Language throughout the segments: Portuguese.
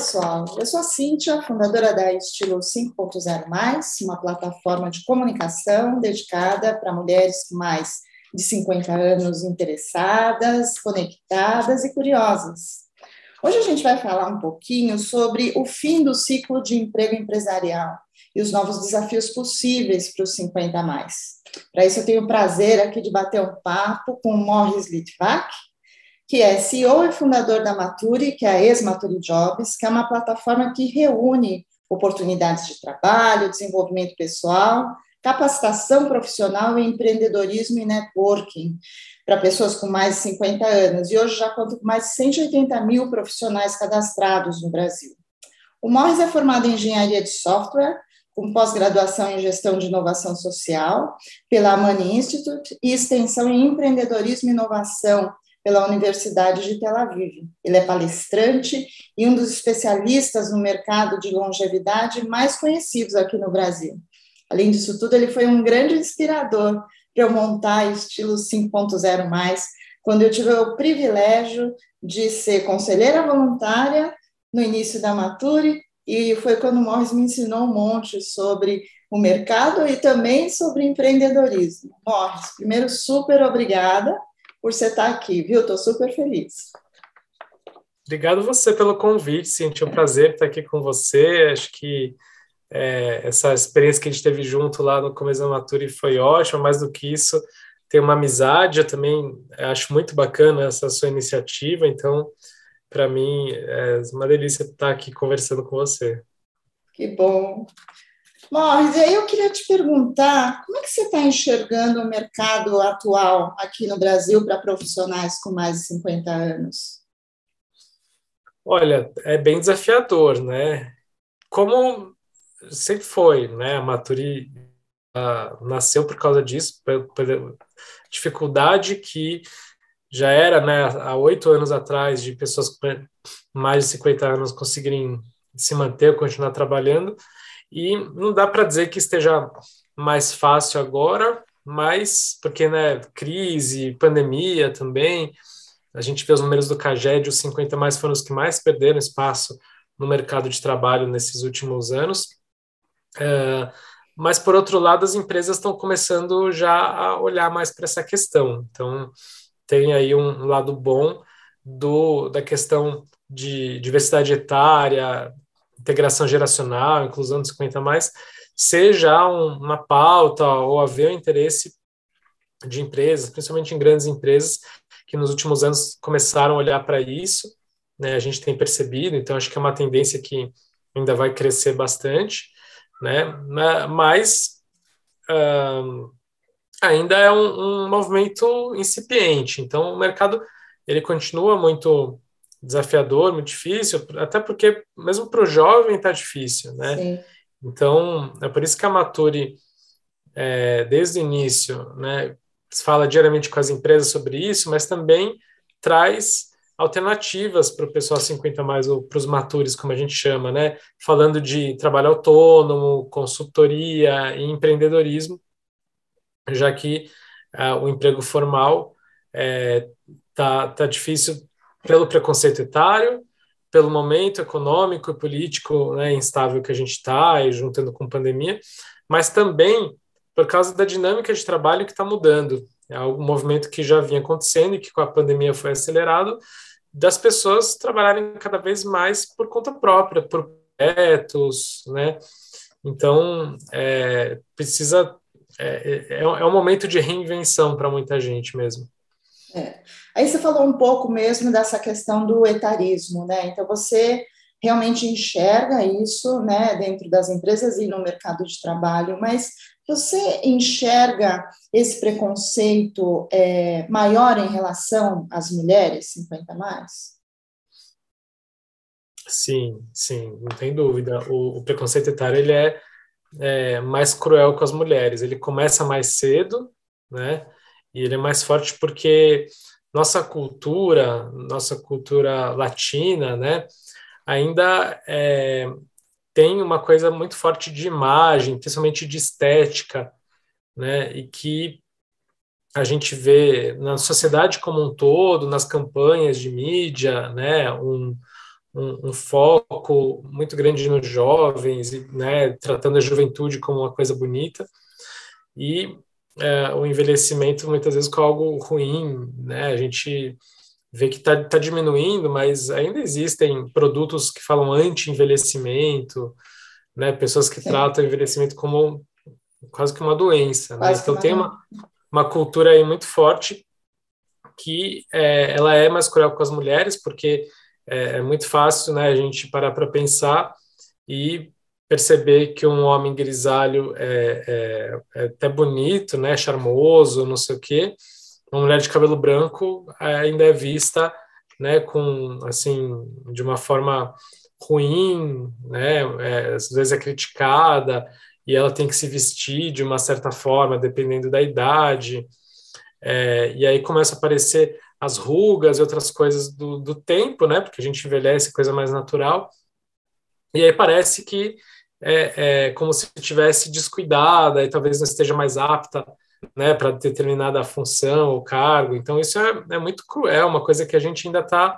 pessoal, eu sou a Cíntia, fundadora da Estilo 5.0+, uma plataforma de comunicação dedicada para mulheres com mais de 50 anos interessadas, conectadas e curiosas. Hoje a gente vai falar um pouquinho sobre o fim do ciclo de emprego empresarial e os novos desafios possíveis para os 50+. Para isso eu tenho o prazer aqui de bater um papo com o Morris Litvak, que é CEO e fundador da Maturi, que é a ex-Maturi Jobs, que é uma plataforma que reúne oportunidades de trabalho, desenvolvimento pessoal, capacitação profissional, empreendedorismo e networking para pessoas com mais de 50 anos. E hoje já conta com mais de 180 mil profissionais cadastrados no Brasil. O Morris é formado em engenharia de software, com pós-graduação em gestão de inovação social pela Amani Institute e extensão em empreendedorismo e inovação pela Universidade de Tel Aviv. Ele é palestrante e um dos especialistas no mercado de longevidade mais conhecidos aqui no Brasil. Além disso tudo, ele foi um grande inspirador para eu montar Estilo 5.0+, quando eu tive o privilégio de ser conselheira voluntária no início da Maturi, e foi quando o Morris me ensinou um monte sobre o mercado e também sobre empreendedorismo. Morris, primeiro, super obrigada por você estar aqui, viu? Estou super feliz. Obrigado você pelo convite, Cintia. É um prazer estar aqui com você. Acho que essa experiência que a gente teve junto lá no começo da Maturi foi ótima. Mais do que isso, ter uma amizade. Eu também acho muito bacana essa sua iniciativa. Então, para mim, é uma delícia estar aqui conversando com você. Que bom. Morris, e aí eu queria te perguntar, como é que você está enxergando o mercado atual aqui no Brasil para profissionais com mais de 50 anos? Olha, é bem desafiador, né? Como sempre foi, né? A Maturi nasceu por causa disso, pela dificuldade que já era, né, há 8 anos atrás, de pessoas com mais de 50 anos conseguirem se manter ou continuar trabalhando. E não dá para dizer que esteja mais fácil agora, mas porque, né, crise, pandemia também, a gente vê os números do CAGED, os 50+ foram os que mais perderam espaço no mercado de trabalho nesses últimos anos. Mas, por outro lado, as empresas estão começando já a olhar mais para essa questão. Então, tem aí um lado bom da questão de diversidade etária, integração geracional, inclusão de 50+, seja uma pauta ou haver um interesse de empresas, principalmente em grandes empresas, que nos últimos anos começaram a olhar para isso, né? A gente tem percebido, então acho que é uma tendência que ainda vai crescer bastante, né? Mas ainda é um movimento incipiente, então o mercado ele continua muito desafiador, muito difícil, até porque mesmo para o jovem está difícil, né? Sim. Então, é por isso que a Maturi, desde o início, né, fala diariamente com as empresas sobre isso, mas também traz alternativas para o pessoal 50+, ou para os matures, como a gente chama, né? Falando de trabalho autônomo, consultoria e empreendedorismo, já que o emprego formal tá difícil pelo preconceito etário, pelo momento econômico e político, né, instável que a gente está, e juntando com pandemia, mas também por causa da dinâmica de trabalho que está mudando. É um movimento que já vinha acontecendo e que com a pandemia foi acelerado, das pessoas trabalharem cada vez mais por conta própria, por projetos, né? Então, precisa... É um momento de reinvenção para muita gente mesmo. Aí você falou um pouco mesmo dessa questão do etarismo, né? Então você realmente enxerga isso, né, dentro das empresas e no mercado de trabalho, mas você enxerga esse preconceito maior em relação às mulheres 50+? Sim, não tem dúvida. O preconceito etário ele é mais cruel com as mulheres. Ele começa mais cedo, né? E ele é mais forte porque nossa cultura latina, né? Ainda tem uma coisa muito forte de imagem, principalmente de estética, né? E que a gente vê na sociedade como um todo, nas campanhas de mídia, né? um foco muito grande nos jovens, né, tratando a juventude como uma coisa bonita, e o envelhecimento muitas vezes como algo ruim, né? A gente vê que está diminuindo, mas ainda existem produtos que falam anti-envelhecimento, né? Pessoas que Sim, tratam o envelhecimento como quase que uma doença, né? quase que Então uma tem doença. uma cultura aí muito forte que ela é mais cruel com as mulheres, porque é muito fácil, né, a gente parar para pensar e perceber que um homem grisalho é até bonito, né, charmoso, não sei o quê. Uma mulher de cabelo branco ainda é vista, né, com assim de uma forma ruim, né, às vezes é criticada e ela tem que se vestir de uma certa forma, dependendo da idade. E aí começa a aparecer as rugas e outras coisas do tempo, né? Porque a gente envelhece, coisa mais natural. E aí parece que é como se estivesse descuidada e talvez não esteja mais apta, né, para determinada função ou cargo. Então isso é muito cruel, uma coisa que a gente ainda está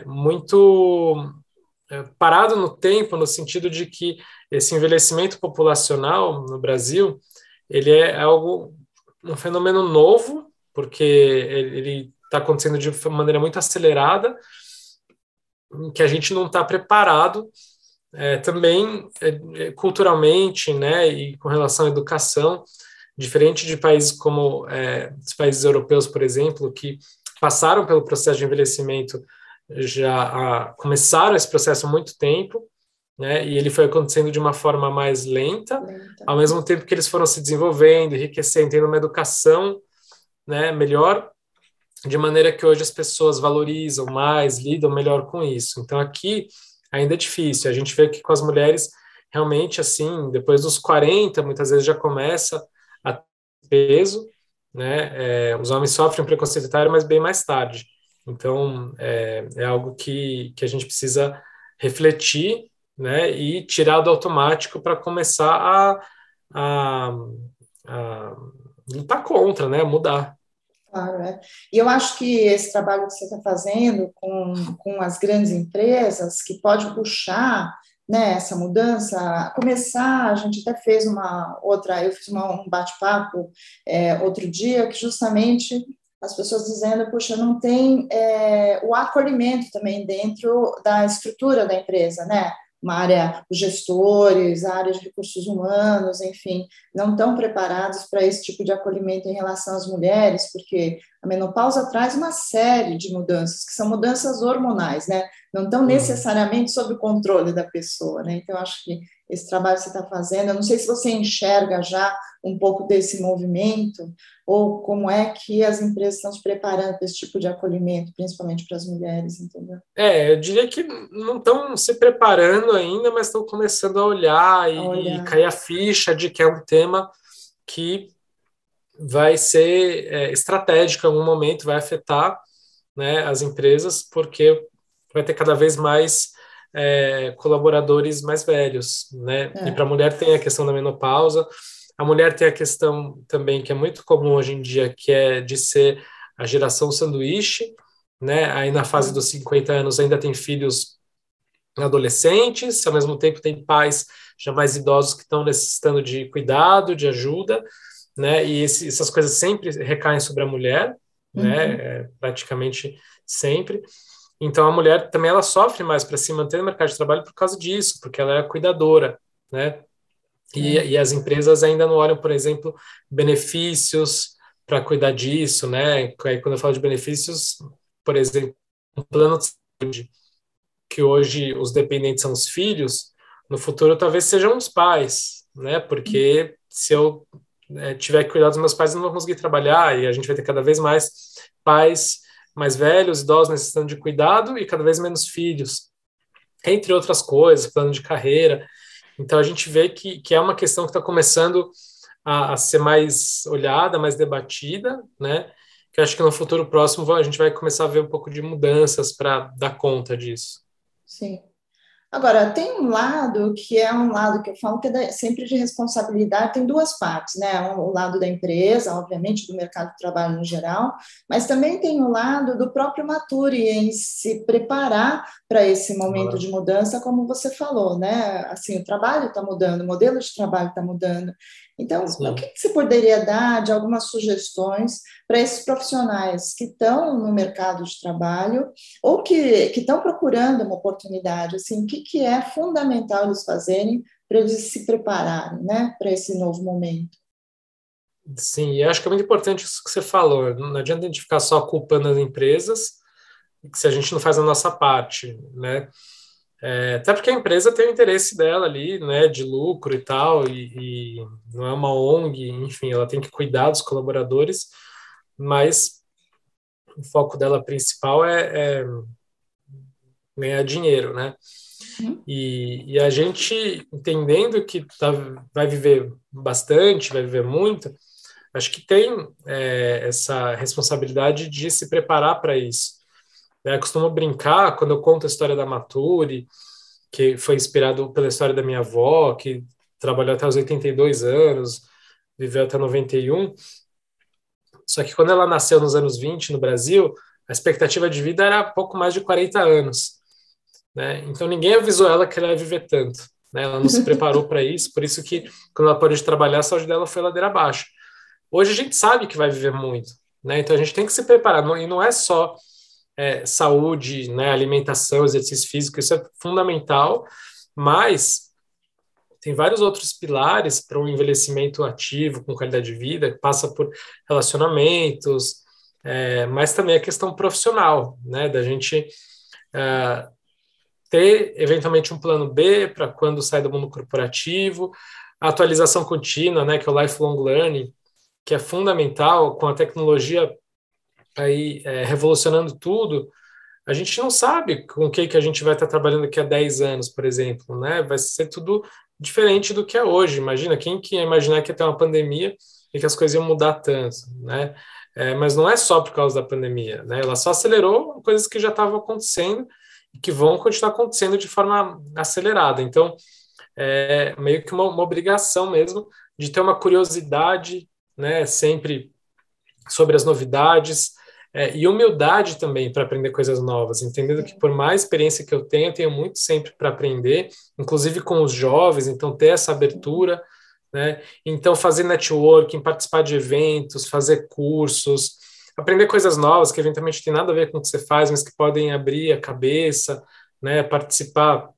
muito parado no tempo, no sentido de que esse envelhecimento populacional no Brasil, ele é algo, um fenômeno novo, porque ele está acontecendo de maneira muito acelerada, que a gente não está preparado também culturalmente, né, e com relação à educação, diferente de países como os países europeus, por exemplo, que passaram pelo processo de envelhecimento começaram esse processo há muito tempo, né, e ele foi acontecendo de uma forma mais lenta, Lenta. ao mesmo tempo que eles foram se desenvolvendo, enriquecendo, tendo uma educação, né, melhor, de maneira que hoje as pessoas valorizam mais, lidam melhor com isso. Então aqui ainda é difícil. A gente vê que com as mulheres realmente assim, depois dos 40, muitas vezes já começa a ter peso, né? Os homens sofrem preconceito etário, mas bem mais tarde. Então é algo que a gente precisa refletir, né? E tirar do automático para começar a, a lutar contra, né? Mudar. Claro, é. E eu acho que esse trabalho que você está fazendo com as grandes empresas, que pode puxar, né, essa mudança, começar, a gente até fez eu fiz um bate-papo outro dia, que justamente as pessoas dizendo, puxa, não tem o acolhimento também dentro da estrutura da empresa, né? Uma área, os gestores, a área de recursos humanos, enfim, não estão preparados para esse tipo de acolhimento em relação às mulheres, porque a menopausa traz uma série de mudanças, que são mudanças hormonais, né? Não estão Uhum. necessariamente sob o controle da pessoa, né? Então, eu acho que esse trabalho que você está fazendo, eu não sei se você enxerga já um pouco desse movimento, ou como é que as empresas estão se preparando para esse tipo de acolhimento, principalmente para as mulheres, entendeu? Eu diria que não estão se preparando ainda, mas estão começando a olhar e Olha, cair a ficha de que é um tema que vai ser estratégico em algum momento, vai afetar, né, as empresas, porque vai ter cada vez mais colaboradores mais velhos, né? E para é, a mulher tem a questão da menopausa, a mulher tem a questão também que é muito comum hoje em dia, que é de ser a geração sanduíche, né? Aí na fase dos 50 anos ainda tem filhos adolescentes, ao mesmo tempo tem pais já mais idosos que estão necessitando de cuidado, de ajuda, né? E essas coisas sempre recaem sobre a mulher, né? uhum, Praticamente sempre. Então a mulher também ela sofre mais para se manter no mercado de trabalho por causa disso, porque ela é a cuidadora, né? E as empresas ainda não olham, por exemplo, benefícios para cuidar disso, né? Aí, quando eu falo de benefícios, por exemplo, um plano de saúde que hoje os dependentes são os filhos, no futuro talvez sejam os pais, né? Porque se eu tiver que cuidar dos meus pais, eu não vou conseguir trabalhar e a gente vai ter cada vez mais pais mais velhos, idosos necessitando de cuidado e cada vez menos filhos, entre outras coisas, plano de carreira. Então a gente vê que é uma questão que está começando a ser mais olhada, mais debatida, né? Que eu acho que no futuro próximo a gente vai começar a ver um pouco de mudanças para dar conta disso. sim. Agora, tem um lado que é um lado que eu falo que é sempre de responsabilidade, tem duas partes, né? O lado da empresa, obviamente, do mercado de trabalho no geral, mas também tem o lado do próprio Nature em se preparar para esse momento de mudança, como você falou, né? Assim, o trabalho está mudando, o modelo de trabalho está mudando. Então, o Sim. que você poderia dar de algumas sugestões para esses profissionais que estão no mercado de trabalho ou que estão procurando uma oportunidade, assim, o que é fundamental eles fazerem para eles se prepararem, né, para esse novo momento? Sim, e acho que é muito importante isso que você falou. Não adianta a gente ficar só culpando as empresas se a gente não faz a nossa parte, né? Até porque a empresa tem o interesse dela ali, né, de lucro e tal, e não é uma ONG, enfim, ela tem que cuidar dos colaboradores, mas o foco dela principal é ganhar dinheiro, né? Uhum. E a gente entendendo que vai viver bastante, vai viver muito, acho que tem essa responsabilidade de se preparar para isso. Né? Eu costumo brincar quando eu conto a história da Nature, que foi inspirado pela história da minha avó, que trabalhou até os 82 anos, viveu até 91. Só que quando ela nasceu nos anos 20 no Brasil, a expectativa de vida era pouco mais de 40 anos. Né? Então ninguém avisou ela que ela ia viver tanto. Né? Ela não se preparou para isso, por isso que quando ela parou de trabalhar, a saúde dela foi ladeira abaixo. Hoje a gente sabe que vai viver muito. Né? Então a gente tem que se preparar. E não é só saúde, né, alimentação, exercício físico, isso é fundamental, mas tem vários outros pilares para um envelhecimento ativo, com qualidade de vida, que passa por relacionamentos, mas também a questão profissional, né, da gente ter eventualmente um plano B para quando sai do mundo corporativo, a atualização contínua, né, que é o lifelong learning, que é fundamental com a tecnologia aí revolucionando tudo. A gente não sabe com o que a gente vai estar trabalhando daqui a 10 anos, por exemplo, né? Vai ser tudo diferente do que é hoje. Imagina, quem que ia imaginar que ia ter uma pandemia e que as coisas iam mudar tanto, né? Mas não é só por causa da pandemia, né? Ela só acelerou coisas que já estavam acontecendo e que vão continuar acontecendo de forma acelerada. Então, é meio que uma obrigação mesmo de ter uma curiosidade, né? Sempre sobre as novidades, e humildade também para aprender coisas novas, entendendo que por mais experiência que eu tenho muito sempre para aprender, inclusive com os jovens, então ter essa abertura, né? Então fazer networking, participar de eventos, fazer cursos, aprender coisas novas que eventualmente tem nada a ver com o que você faz, mas que podem abrir a cabeça, né? Participar.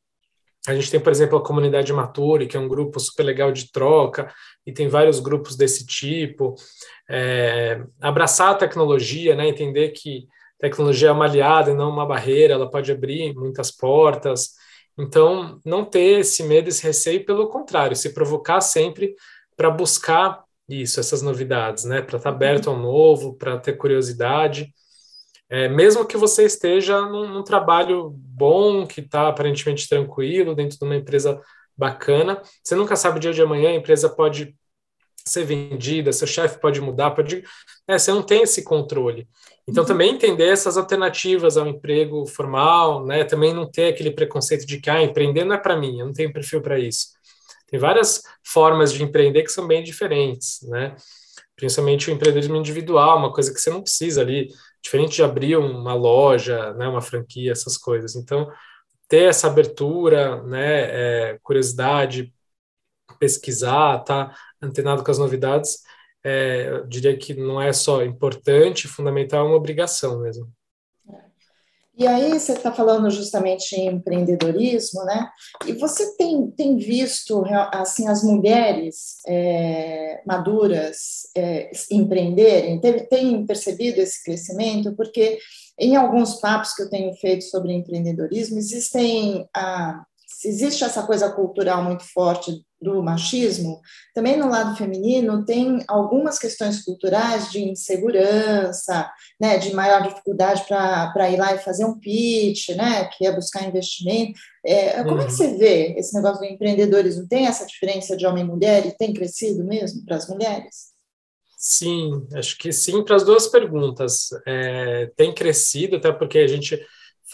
A gente tem, por exemplo, a comunidade Mature, que é um grupo super legal de troca, e tem vários grupos desse tipo. Abraçar a tecnologia, né? Entender que tecnologia é uma aliada e não uma barreira, ela pode abrir muitas portas. Então, não ter esse medo, esse receio, pelo contrário, se provocar sempre para buscar isso, essas novidades, né? Para estar aberto ao novo, para ter curiosidade. Mesmo que você esteja num trabalho bom, que está aparentemente tranquilo, dentro de uma empresa bacana, você nunca sabe o dia de amanhã, a empresa pode ser vendida, seu chefe pode mudar, você não tem esse controle. Então, também entender essas alternativas ao emprego formal, né? Também não ter aquele preconceito de que empreender não é para mim, eu não tenho perfil para isso. Tem várias formas de empreender que são bem diferentes, né? Principalmente o empreendedorismo individual, uma coisa que você não precisa ali, diferente de abrir uma loja, né, uma franquia, essas coisas. Então, ter essa abertura, né, curiosidade, pesquisar, tá antenado com as novidades, eu diria que não é só importante, fundamental, é uma obrigação mesmo. E aí você está falando justamente em empreendedorismo, né? E você tem visto assim as mulheres maduras empreenderem? Tem percebido esse crescimento? Porque em alguns papos que eu tenho feito sobre empreendedorismo existe essa coisa cultural muito forte do machismo, também no lado feminino tem algumas questões culturais de insegurança, né, de maior dificuldade para ir lá e fazer um pitch, né, que é buscar investimento. Como é que Uhum. você vê esse negócio do empreendedorismo? Tem essa diferença de homem e mulher e tem crescido mesmo para as mulheres? Sim, acho que sim para as duas perguntas. Tem crescido, até porque a gente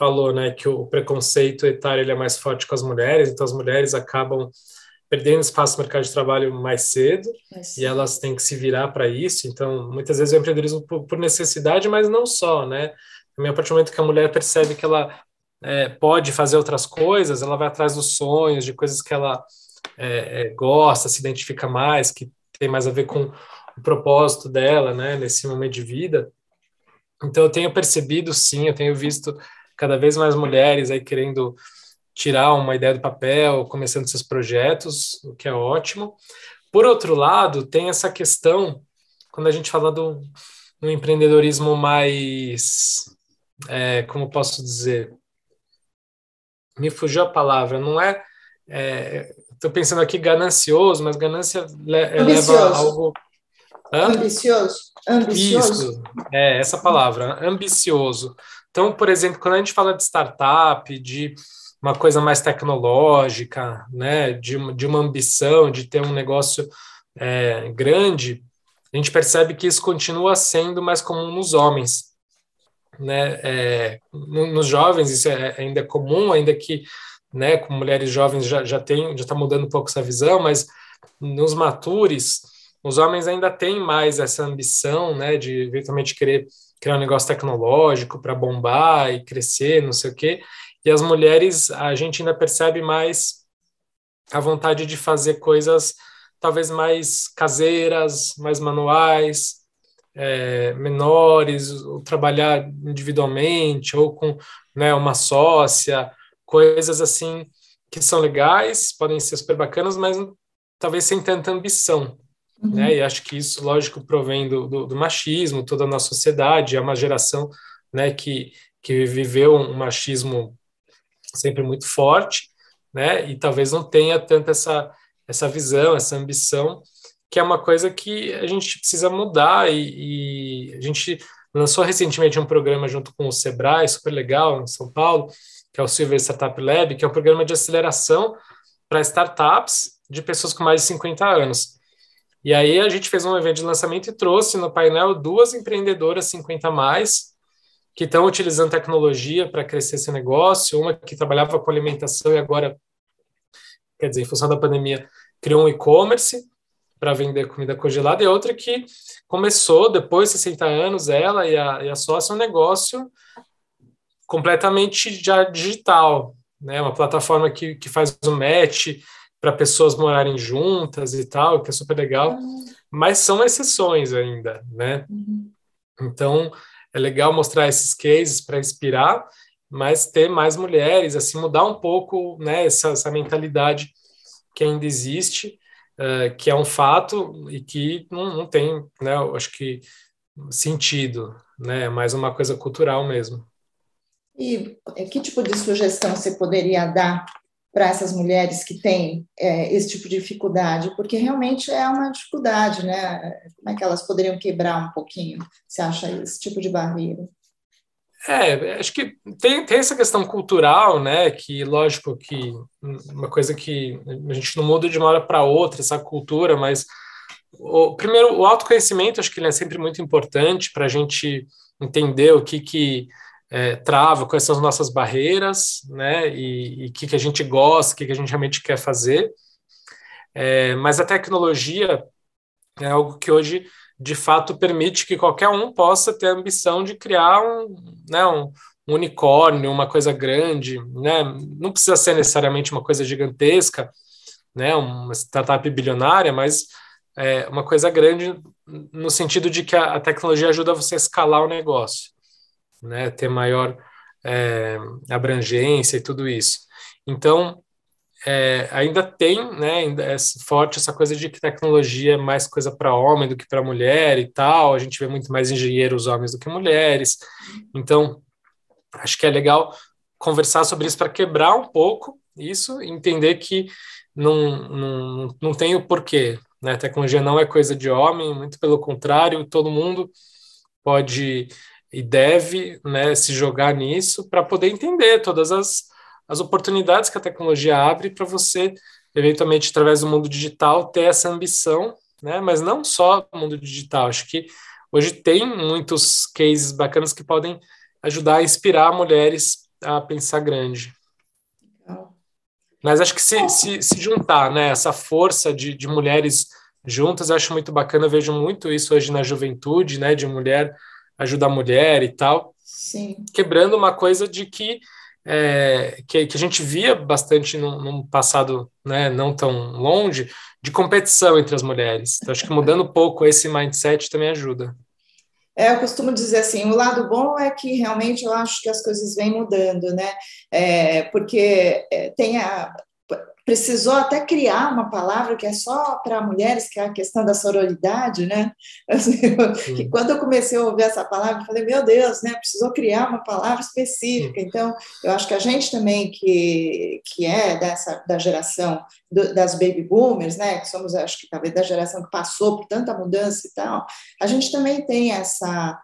falou, né, que o preconceito etário ele é mais forte com as mulheres, então as mulheres acabam perdendo espaço no mercado de trabalho mais cedo, e elas têm que se virar para isso. Então, muitas vezes o empreendedorismo por necessidade, mas não só, né? Também a partir do momento que a mulher percebe que ela pode fazer outras coisas, ela vai atrás dos sonhos, de coisas que ela gosta, se identifica mais, que tem mais a ver com o propósito dela, né, nesse momento de vida. Então, eu tenho percebido, sim, eu tenho visto cada vez mais mulheres aí querendo tirar uma ideia do papel, começando seus projetos, o que é ótimo. Por outro lado, tem essa questão, quando a gente fala do empreendedorismo mais, como posso dizer, me fugiu a palavra, não é, estou pensando aqui ganancioso, mas ganância leva a algo... Hã? Ambicioso. Isso, essa palavra, ambicioso. Então, por exemplo, quando a gente fala de startup, de uma coisa mais tecnológica, né, de uma ambição de ter um negócio grande, a gente percebe que isso continua sendo mais comum nos homens, né? Nos jovens isso ainda é comum, ainda que, né, com mulheres jovens já está mudando um pouco essa visão, mas nos matures, os homens ainda têm mais essa ambição, né, de eventualmente querer criar um negócio tecnológico para bombar e crescer, não sei o quê. E as mulheres, a gente ainda percebe mais a vontade de fazer coisas talvez mais caseiras, mais manuais, menores, ou trabalhar individualmente, ou com, né, uma sócia, coisas assim que são legais, podem ser super bacanas, mas talvez sem tanta ambição. Né? E acho que isso, lógico, provém do machismo, toda a nossa sociedade, é uma geração, né, que viveu um machismo sempre muito forte, né, e talvez não tenha tanto essa visão, essa ambição, que é uma coisa que a gente precisa mudar, e a gente lançou recentemente um programa junto com o Sebrae, super legal, em São Paulo, que é o Silver Startup Lab, que é um programa de aceleração para startups de pessoas com mais de 50 anos. E aí a gente fez um evento de lançamento e trouxe no painel 2 empreendedoras 50 a mais, que estão utilizando tecnologia para crescer esse negócio, uma que trabalhava com alimentação e agora, quer dizer, em função da pandemia, criou um e-commerce para vender comida congelada, e outra que começou, depois de 60 anos, ela e a sócia, um negócio completamente já digital, né? Uma plataforma que faz o match para pessoas morarem juntas e tal, que é super legal, mas são exceções ainda, né? Então, é legal mostrar esses cases para inspirar, mas ter mais mulheres, assim, mudar um pouco, né, essa mentalidade que ainda existe, que é um fato e que não tem, né, eu acho que sentido, né, é mais uma coisa cultural mesmo. E que tipo de sugestão você poderia dar para essas mulheres que têm esse tipo de dificuldade? Porque realmente é uma dificuldade, né? Como é que elas poderiam quebrar um pouquinho, você acha, esse tipo de barreira? Acho que tem essa questão cultural, né? Que, lógico, que uma coisa que a gente não muda de uma hora para outra, essa cultura, mas primeiro, o autoconhecimento, acho que ele é sempre muito importante para a gente entender o que trava, quais são as nossas barreiras, né? E o que a gente gosta, o que a gente realmente quer fazer. Mas a tecnologia é algo que hoje, de fato, permite que qualquer um possa ter a ambição de criar um unicórnio, uma coisa grande, né? Não precisa ser necessariamente uma coisa gigantesca, né? Uma startup bilionária, mas uma coisa grande no sentido de que a tecnologia ajuda você a escalar o negócio, né? Ter maior abrangência e tudo isso. Então, ainda tem, né, ainda é forte essa coisa de que tecnologia é mais coisa para homem do que para mulher e tal. A gente vê muito mais engenheiros homens do que mulheres. Então, acho que é legal conversar sobre isso para quebrar um pouco isso, e entender que não tem o porquê, né? Tecnologia não é coisa de homem, muito pelo contrário, todo mundo pode e deve, né, se jogar nisso para poder entender todas as oportunidades que a tecnologia abre para você, eventualmente, através do mundo digital, ter essa ambição, né? Mas não só no mundo digital. Acho que hoje tem muitos cases bacanas que podem ajudar a inspirar mulheres a pensar grande. Mas acho que se juntar, né, essa força de mulheres juntas, eu acho muito bacana, eu vejo muito isso hoje na juventude, né, de mulher ajudar mulher e tal, Sim. quebrando uma coisa de que a gente via bastante num passado, né, não tão longe, de competição entre as mulheres. Então, acho que mudando um pouco esse mindset também ajuda. Eu costumo dizer assim, o lado bom é que realmente eu acho que as coisas vêm mudando, né? Porque precisou até criar uma palavra que é só para mulheres, que é a questão da sororidade, né? Assim, que quando eu comecei a ouvir essa palavra, eu falei, meu Deus, né? Precisou criar uma palavra específica. Então, eu acho que a gente também, que é da geração das baby boomers, né? Que somos, acho que talvez da geração que passou por tanta mudança e tal, a gente também tem essa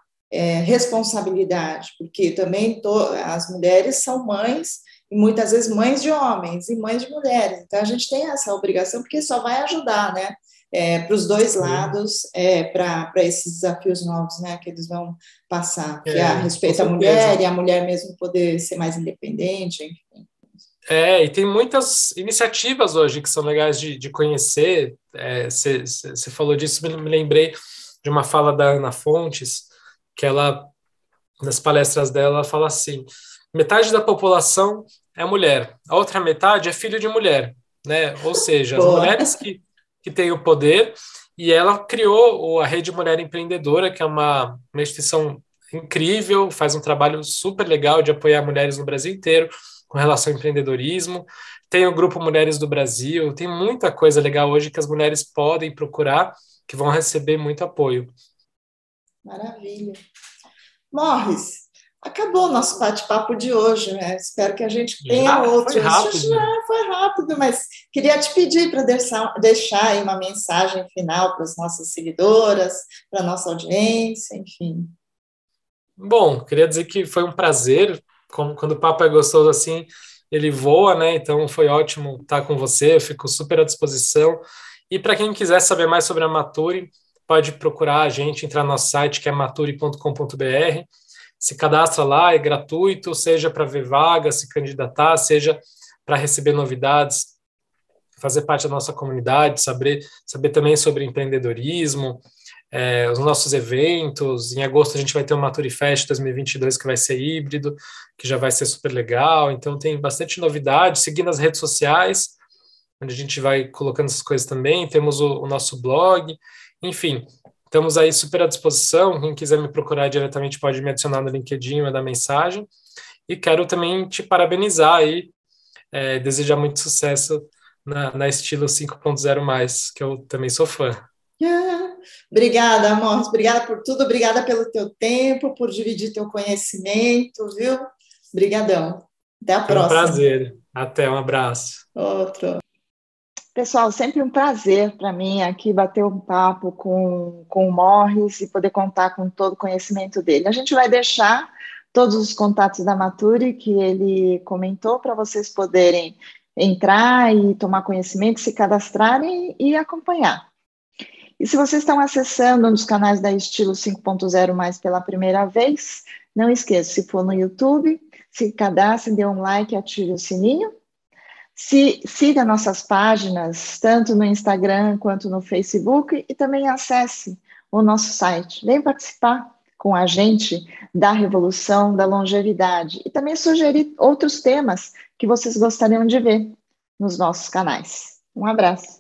responsabilidade, porque também as mulheres são mães, e muitas vezes mães de homens e mães de mulheres. Então, a gente tem essa obrigação, porque só vai ajudar, né? Para os dois lados, para esses desafios novos, né? Que eles vão passar, que é a respeito à mulher e a mulher mesmo poder ser mais independente, enfim. E tem muitas iniciativas hoje que são legais de conhecer. Você falou disso, me lembrei de uma fala da Ana Fontes, que ela, nas palestras dela, fala assim: metade da população é mulher, a outra metade é filho de mulher, né? Ou seja, as mulheres que têm o poder, e ela criou a Rede Mulher Empreendedora, que é uma instituição incrível, faz um trabalho super legal de apoiar mulheres no Brasil inteiro com relação ao empreendedorismo. Tem o Grupo Mulheres do Brasil, tem muita coisa legal hoje que as mulheres podem procurar, que vão receber muito apoio. Maravilha. Morris, acabou o nosso bate-papo de hoje, né? Espero que a gente tenha outros. Foi rápido. Foi rápido, mas queria te pedir para deixar aí uma mensagem final para as nossas seguidoras, para a nossa audiência, enfim. Bom, queria dizer que foi um prazer, quando o papo é gostoso assim, ele voa, né? Então foi ótimo estar com você, eu fico super à disposição. E para quem quiser saber mais sobre a Maturi, pode procurar a gente, entrar no nosso site, que é maturi.com.br, se cadastra lá, é gratuito, seja para ver vagas, se candidatar, seja para receber novidades, fazer parte da nossa comunidade, saber também sobre empreendedorismo, os nossos eventos. Em agosto a gente vai ter o Maturifest 2022, que vai ser híbrido, que já vai ser super legal. Então tem bastante novidade, seguindo nas redes sociais, onde a gente vai colocando essas coisas também. Temos o nosso blog, enfim, estamos aí super à disposição. Quem quiser me procurar diretamente pode me adicionar no LinkedIn, mandar mensagem. E quero também te parabenizar aí, desejar muito sucesso na Estilo 5.0+, que eu também sou fã. Obrigada, Morris, obrigada por tudo, obrigada pelo teu tempo, por dividir teu conhecimento, viu? Obrigadão. Até a próxima. Foi um prazer. Até, um abraço. Outro. Pessoal, sempre um prazer para mim aqui bater um papo com o Morris e poder contar com todo o conhecimento dele. A gente vai deixar todos os contatos da Maturi que ele comentou para vocês poderem entrar e tomar conhecimento, se cadastrarem e acompanhar. E se vocês estão acessando um dos canais da Estilo 5.0+ pela primeira vez, não esqueça, se for no YouTube, se cadastre, dê um like, ative o sininho. Siga nossas páginas, tanto no Instagram quanto no Facebook, e também acesse o nosso site. Venha participar com a gente da revolução da longevidade e também sugerir outros temas que vocês gostariam de ver nos nossos canais. Um abraço.